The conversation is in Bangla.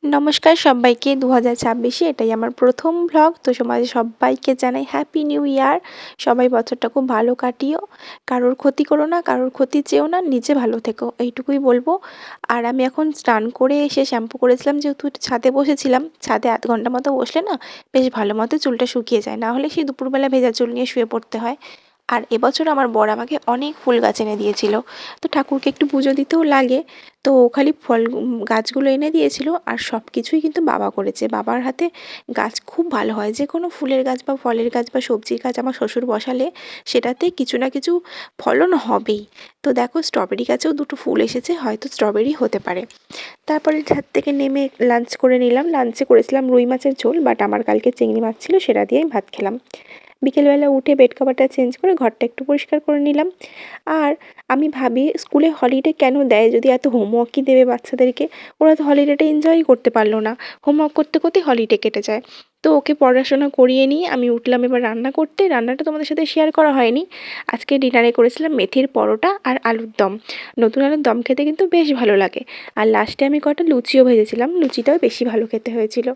নমস্কার সবাইকে। ২০২৬-এ এটাই আমার প্রথম ভ্লগ। তো সবাইকে জানাই হ্যাপি নিউ ইয়ার। সবাই বছরটা খুব ভালো কাটিও। কারোর ক্ষতি করো না, কারোর ক্ষতি চেয়েও না, নিজে ভালো থেকো, এইটুকুই বলবো। আর আমি এখন স্নান করে এসে শ্যাম্পু করেছিলাম, যেহেতু একটু ছাদে বসেছিলাম। ছাদে আধ ঘন্টা মতো বসলে না বেশ ভালো মতো চুলটা শুকিয়ে যায়, না হলে সেই দুপুরবেলা ভেজা চুল নিয়ে শুয়ে পড়তে হয়। আর এবছর আমার বর আমাকে অনেক ফুল গাছ এনে দিয়েছিল। তো ঠাকুরকে একটু পুজো দিতেও লাগে। তো ও খালি গাছগুলো এনে দিয়েছিল, আর সব কিছুই কিন্তু বাবা করেছে। বাবার হাতে গাছ খুব ভালো হয়। যে কোনো ফুলের গাছ বা ফলের গাছ বা সবজির গাছ আমার শ্বশুর বসালে সেটাতে কিছু না কিছু ফলন হবেই। তো দেখো, স্ট্রবেরি গাছেও দুটো ফুল এসেছে, হয়তো স্ট্রবেরি হতে পারে। তারপরে ছাদ থেকে নেমে লাঞ্চ করে নিলাম। লাঞ্চে করেছিলাম রুই মাছের ঝোল, বাট আমার কালকে চিংড়ি মাছ ছিল, সেটা দিয়েই ভাত খেলাম। বিকেলবেলা উঠে বেড কভারটা চেঞ্জ করে ঘরটা একটু পরিষ্কার করে নিলাম। আর আমি ভাবি, স্কুলে হলিডে কেন দেয় যদি এত হোমওয়ার্কই দেবে বাচ্চাদেরকে? ওরা তো হলিডেটা এনজয়ই করতে পারলো না, হোমওয়ার্ক করতে করতেই হলিডে কেটে যায়। তো ওকে পড়াশোনা করিয়ে নিয়ে আমি উঠলাম এবার রান্না করতে। রান্নাটা তোমাদের সাথে শেয়ার করা হয়নি। আজকে ডিনারে করেছিলাম মেথির পরোটা আর আলুর দম। নতুন আলুর দম খেতে কিন্তু বেশ ভালো লাগে। আর লাস্টে আমি কটা লুচিও ভেজেছিলাম, লুচিটাও বেশি ভালো খেতে হয়েছিল।